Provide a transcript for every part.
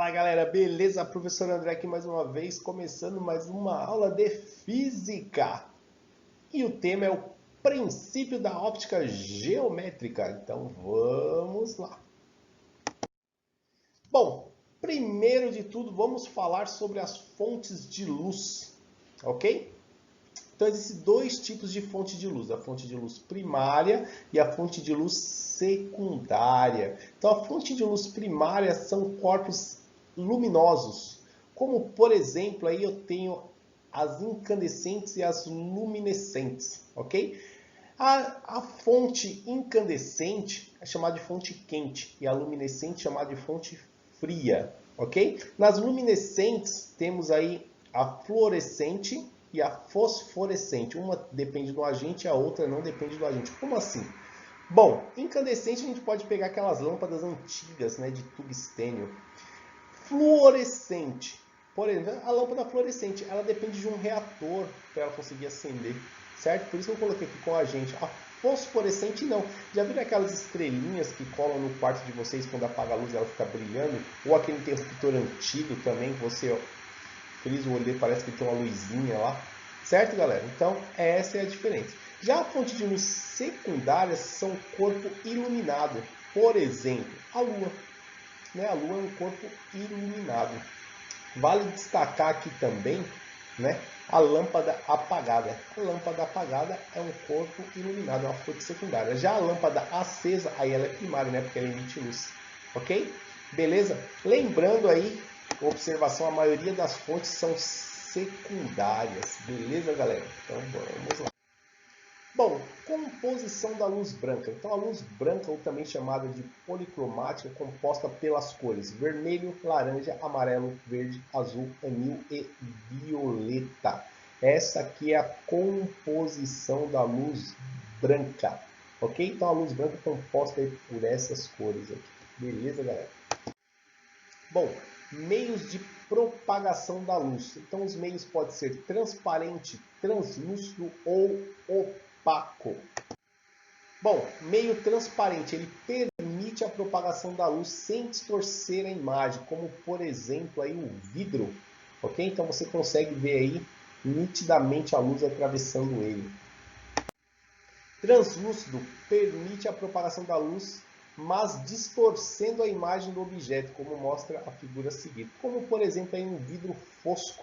Fala galera, beleza? Professor André aqui mais uma vez, começando mais uma aula de física. E o tema é o princípio da óptica geométrica. Então vamos lá. Bom, primeiro de tudo vamos falar sobre as fontes de luz, ok? Então existem dois tipos de fonte de luz, a fonte de luz primária e a fonte de luz secundária. Então a fonte de luz primária são corpos luminosos, como por exemplo aí eu tenho as incandescentes e as luminescentes, ok? A fonte incandescente é chamada de fonte quente e a luminescente é chamada de fonte fria, ok? Nas luminescentes temos aí a fluorescente e a fosforescente. Uma depende do agente e a outra não depende do agente. Como assim? Bom, incandescente a gente pode pegar aquelas lâmpadas antigas, né, de tungstênio. Fluorescente, por exemplo, a lâmpada fluorescente, ela depende de um reator para ela conseguir acender, certo? Por isso que eu coloquei aqui com a agente. A fosforescente não. Já viram aquelas estrelinhas que colam no quarto de vocês quando apaga a luz e ela fica brilhando? Ou aquele interruptor antigo também, que você frisa o olho, parece que tem uma luzinha lá. Certo, galera? Então, essa é a diferença. Já a fonte de luz secundária são corpo iluminado. Por exemplo, a Lua. A Lua é um corpo iluminado. Vale destacar aqui também, né, a lâmpada apagada. A lâmpada apagada é um corpo iluminado, é uma fonte secundária. Já a lâmpada acesa, aí ela é primária, né, porque ela emite luz. Ok? Beleza? Lembrando aí, observação, a maioria das fontes são secundárias. Beleza, galera? Então vamos lá. Bom, composição da luz branca. Então a luz branca, ou também chamada de policromática, é composta pelas cores vermelho, laranja, amarelo, verde, azul, anil e violeta. Essa aqui é a composição da luz branca, ok? Então a luz branca é composta por essas cores aqui. Beleza, galera? Bom, meios de propagação da luz. Então os meios podem ser transparente, translúcido ou opaco. Bom, meio transparente, ele permite a propagação da luz sem distorcer a imagem, como por exemplo aí o vidro, ok? Então você consegue ver aí nitidamente a luz atravessando ele. Translúcido permite a propagação da luz, mas distorcendo a imagem do objeto, como mostra a figura a seguir. Como por exemplo aí um vidro fosco,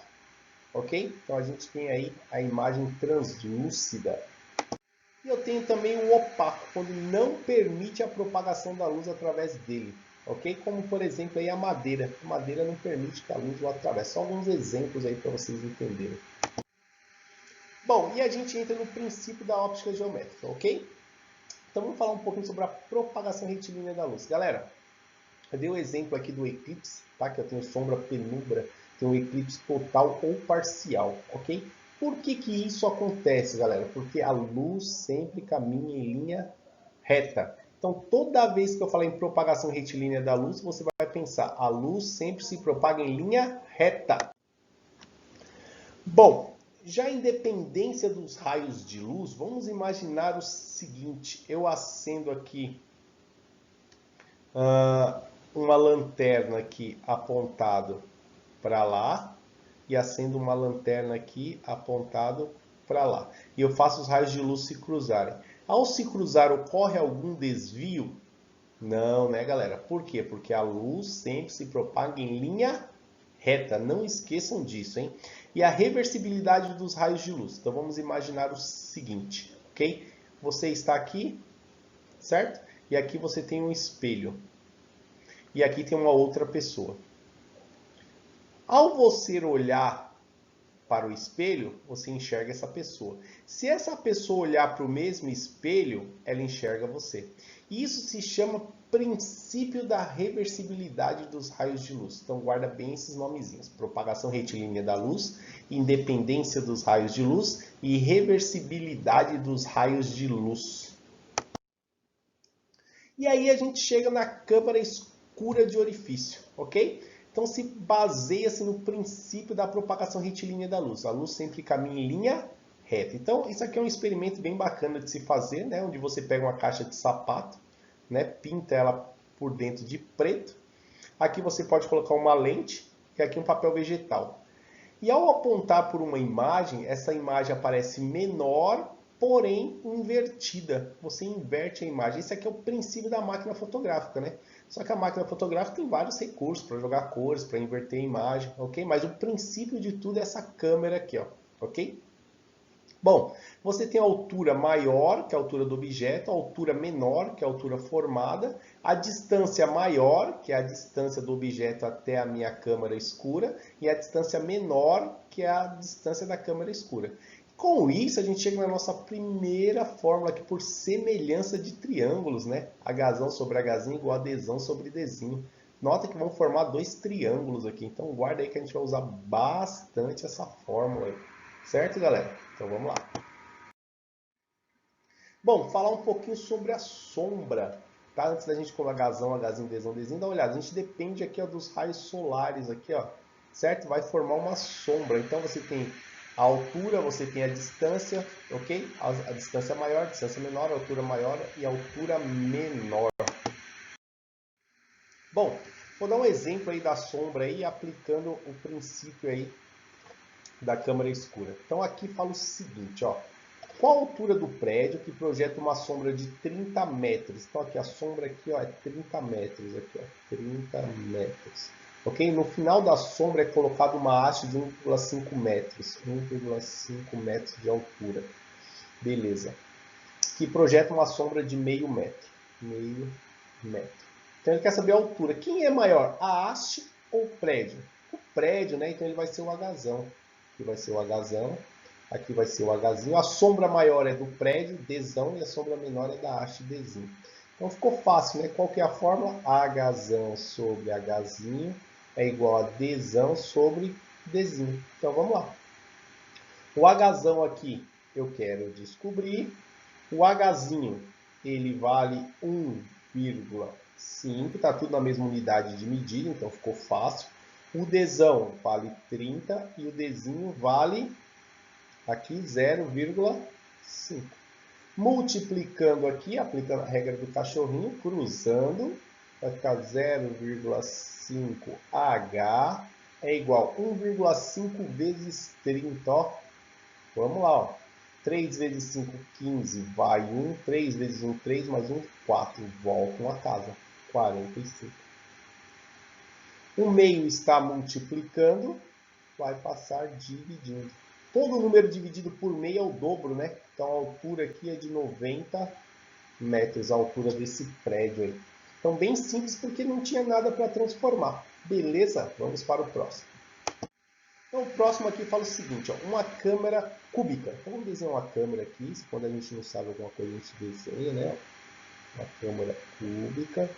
ok? Então a gente tem aí a imagem translúcida. E eu tenho também o opaco, quando não permite a propagação da luz através dele, ok? Como por exemplo aí a madeira. A madeira não permite que a luz o atravesse. Só alguns exemplos aí para vocês entenderem. Bom, e a gente entra no princípio da óptica geométrica, ok? Então vamos falar um pouquinho sobre a propagação retilínea da luz. Galera, eu dei o exemplo aqui do eclipse, tá? Que eu tenho sombra, penumbra, tem um eclipse total ou parcial, ok? Por que que isso acontece, galera? Porque a luz sempre caminha em linha reta. Então, toda vez que eu falar em propagação retilínea da luz, você vai pensar, a luz sempre se propaga em linha reta. Bom, já a independência dos raios de luz, vamos imaginar o seguinte, eu acendo aqui uma lanterna aqui apontado para lá, e acendo uma lanterna aqui apontado para lá. E eu faço os raios de luz se cruzarem. Ao se cruzar, ocorre algum desvio? Não, né, galera? Por quê? Porque a luz sempre se propaga em linha reta. Não esqueçam disso, hein? E a reversibilidade dos raios de luz. Então vamos imaginar o seguinte, ok? Você está aqui, certo? E aqui você tem um espelho. E aqui tem uma outra pessoa. Ao você olhar para o espelho, você enxerga essa pessoa. Se essa pessoa olhar para o mesmo espelho, ela enxerga você. Isso se chama princípio da reversibilidade dos raios de luz. Então guarda bem esses nomezinhos. Propagação retilínea da luz, independência dos raios de luz e reversibilidade dos raios de luz. E aí a gente chega na câmara escura de orifício, ok? Então se baseia-se no princípio da propagação retilínea da luz. A luz sempre caminha em linha reta. Então isso aqui é um experimento bem bacana de se fazer, né? Onde você pega uma caixa de sapato, né? Pinta ela por dentro de preto, Aqui você pode colocar uma lente e aqui um papel vegetal. E ao apontar por uma imagem, essa imagem aparece menor, porém invertida. Você inverte a imagem. Esse aqui é o princípio da máquina fotográfica, né? Só que a máquina fotográfica tem vários recursos para jogar cores, para inverter a imagem, ok? Mas o princípio de tudo é essa câmera aqui, ó, ok? Bom, você tem a altura maior, que é a altura do objeto, a altura menor, que é a altura formada, a distância maior, que é a distância do objeto até a minha câmera escura, e a distância menor, que é a distância da câmera escura. Com isso, a gente chega na nossa primeira fórmula aqui por semelhança de triângulos, né? Hzão sobre Hzinho igual a Dzão sobre Dzinho. Nota que vão formar dois triângulos aqui, então guarda aí que a gente vai usar bastante essa fórmula aí. Certo, galera? Então vamos lá. Bom, falar um pouquinho sobre a sombra, tá? Antes da gente colocar Hzão, Hzinho, Dzão, Dzinho, dá uma olhada. A gente depende aqui, ó, dos raios solares aqui, ó, certo? Vai formar uma sombra. Então você tem a altura, você tem a distância, ok? A distância maior, a distância menor, a altura maior e a altura menor. Bom, vou dar um exemplo aí da sombra aí, aplicando o princípio aí da câmara escura. Então aqui fala o seguinte, ó. Qual a altura do prédio que projeta uma sombra de 30 metros? Então aqui a sombra aqui, ó, é 30 metros aqui, ó, 30 metros. Ok? No final da sombra é colocado uma haste de 1,5 metros. 1,5 metros de altura. Beleza. Que projeta uma sombra de meio metro. Meio metro. Então ele quer saber a altura. Quem é maior, a haste ou o prédio? O prédio, né? Então ele vai ser o Hzão. Aqui vai ser o Hzão. Aqui vai ser o Hzinho. A sombra maior é do prédio, Dzão, e a sombra menor é da haste, Dzinho. Então ficou fácil, né? Qual que é a fórmula? Hzão sobre Hzinho é igual a Dzão sobre Dzinho. Então vamos lá. O Hzão aqui eu quero descobrir. O Hzinho, ele vale 1,5, tá tudo na mesma unidade de medida, então ficou fácil. O Dzão vale 30 e o Dzinho vale aqui 0,5. Multiplicando aqui, aplicando a regra do cachorrinho, cruzando, vai ficar 0,5H é igual a 1,5 vezes 30, ó. Vamos lá, ó. 3 vezes 5, 15, vai 1. 3 vezes 1, 3, mais 1, 4. Voltam a casa. 45. O meio está multiplicando, vai passar dividindo. Todo número dividido por meio é o dobro, né? Então a altura aqui é de 90 metros, a altura desse prédio aí. Então bem simples porque não tinha nada para transformar. Beleza? Vamos para o próximo. Então o próximo aqui fala o seguinte, ó, uma câmera cúbica. Então vamos desenhar uma câmera aqui, quando a gente não sabe alguma coisa a gente desenha, né? Uma câmera cúbica.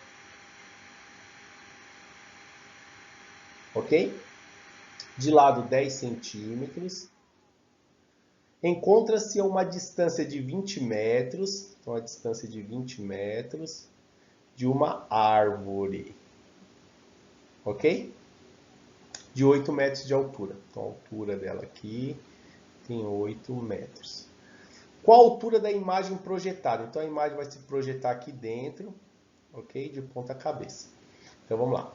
Ok? De lado 10 centímetros. Encontra-se a uma distância de 20 metros, então a distância de 20 metros de uma árvore, ok? De 8 metros de altura. Então a altura dela aqui tem 8 metros. Qual a altura da imagem projetada? Então a imagem vai se projetar aqui dentro, ok? De ponta cabeça. Então vamos lá.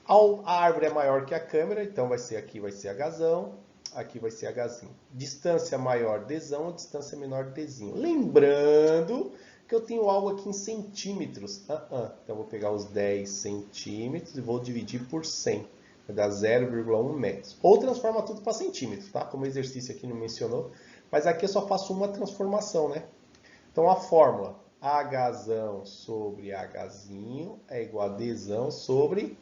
A árvore é maior que a câmera, então vai ser aqui, vai ser Hzão. Aqui vai ser Hzinho. Distância maior, Dzão. Distância menor, Dzinho. Lembrando que eu tenho algo aqui em centímetros. Então, eu vou pegar os 10 centímetros e vou dividir por 100. Vai dar 0,1 metros. Ou transforma tudo para centímetros, tá? Como o exercício aqui não mencionou. Mas aqui eu só faço uma transformação, né? Então, a fórmula Hzão sobre Hzinho é igual a Dzão sobre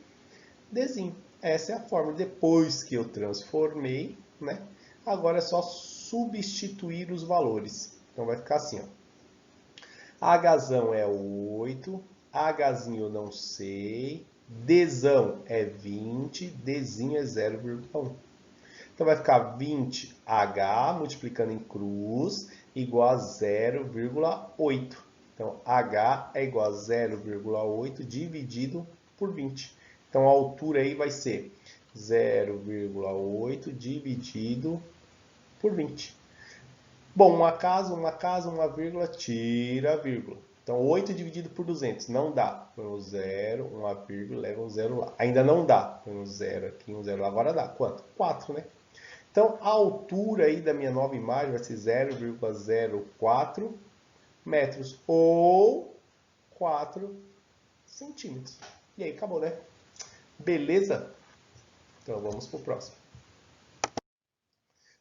Dzinho. Essa é a fórmula. Depois que eu transformei, né? Agora é só substituir os valores. Então vai ficar assim, ó. Hzão é 8, Hzinho eu não sei, Dzão é 20, Dzinho é 0,1. Então vai ficar 20H multiplicando em cruz igual a 0,8. Então H é igual a 0,8 dividido por 20. Então a altura aí vai ser 0,8 dividido por 20. Bom, uma casa, uma vírgula, tira a vírgula. Então, 8 dividido por 200, não dá. Põe um 0, uma vírgula, leva um 0 lá. Ainda não dá. Põe um 0 aqui, um 0 lá. Agora dá. Quanto? 4, né? Então, a altura aí da minha nova imagem vai ser 0,04 metros ou 4 centímetros. E aí, acabou, né? Beleza? Então, vamos para o próximo.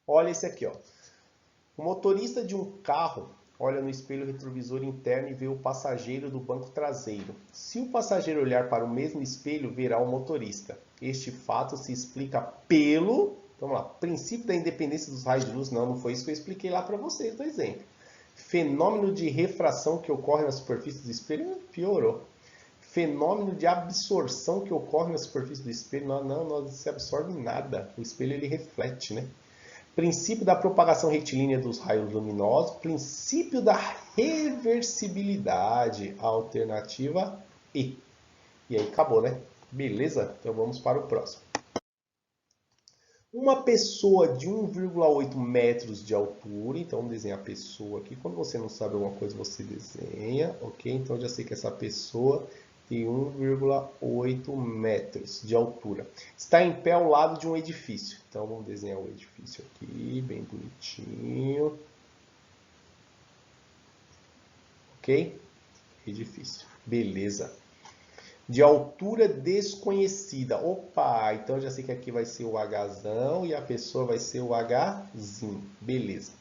Olha esse aqui, ó. O motorista de um carro olha no espelho retrovisor interno e vê o passageiro do banco traseiro. Se o passageiro olhar para o mesmo espelho, verá o motorista. Este fato se explica pelo, vamos lá, princípio da independência dos raios de luz. Não foi isso que eu expliquei lá para vocês no exemplo. Fenômeno de refração que ocorre na superfície do espelho, piorou. Fenômeno de absorção que ocorre na superfície do espelho, não se absorve nada. O espelho ele reflete, né? Princípio da propagação retilínea dos raios luminosos, princípio da reversibilidade, alternativa E. E aí acabou, né? Beleza? Então vamos para o próximo. Uma pessoa de 1,8 metros de altura, então vamos desenhar a pessoa aqui. Quando você não sabe alguma coisa, você desenha, ok? Então já sei que essa pessoa tem 1,8 metros de altura. Está em pé ao lado de um edifício. Então vamos desenhar o edifício aqui, bem bonitinho. Ok? Edifício. Beleza. De altura desconhecida. Opa, então já sei que aqui vai ser o Hzão e a pessoa vai ser o Hzinho. Beleza.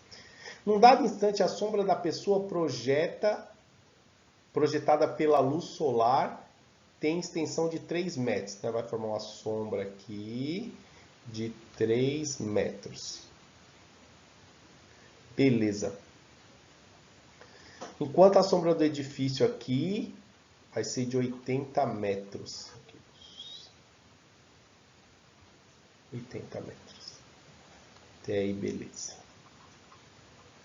Num dado instante, a sombra da pessoa projetada pela luz solar tem extensão de 3 metros. Então vai formar uma sombra aqui de 3 metros. Beleza. Enquanto a sombra do edifício aqui vai ser de 80 metros. 80 metros. Até aí, beleza.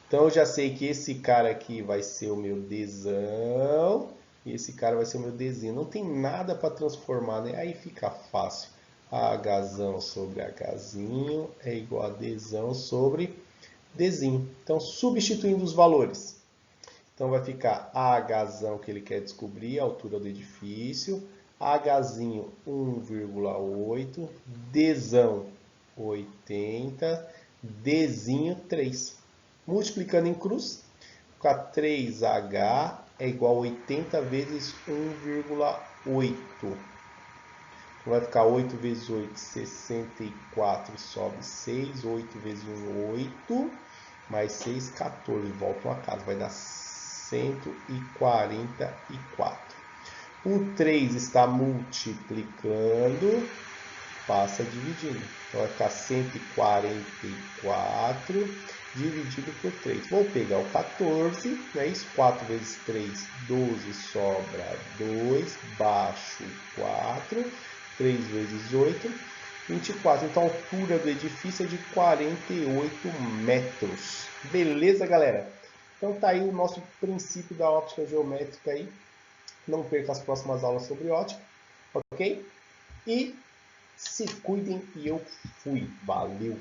Então eu já sei que esse cara aqui vai ser o meu Dzão e esse cara vai ser o meu Dzinho. Não tem nada para transformar, né? Aí fica fácil. Hzão sobre Hzinho é igual a Dzão sobre Dzinho. Então, substituindo os valores. Então vai ficar Hzão que ele quer descobrir, a altura do edifício. Hzinho 1,8. Dzão 80. Dzinho 3. Multiplicando em cruz, fica 3H é igual a 80 vezes 1,8. Então vai ficar 8 vezes 8, 64, sobe 6. 8 vezes 1, 8. Mais 6, 14. Voltam a casa, vai dar 144. O 3 está multiplicando, passa dividindo. Então vai ficar 144 dividido por 3. Vou pegar o 14, né? Isso, 4 vezes 3, 12, sobra 2, baixo 4, 3 vezes 8, 24. Então a altura do edifício é de 48 metros. Beleza, galera? Então tá aí o nosso princípio da óptica geométrica aí. Não perca as próximas aulas sobre ótica, ok? E se cuidem e eu fui. Valeu!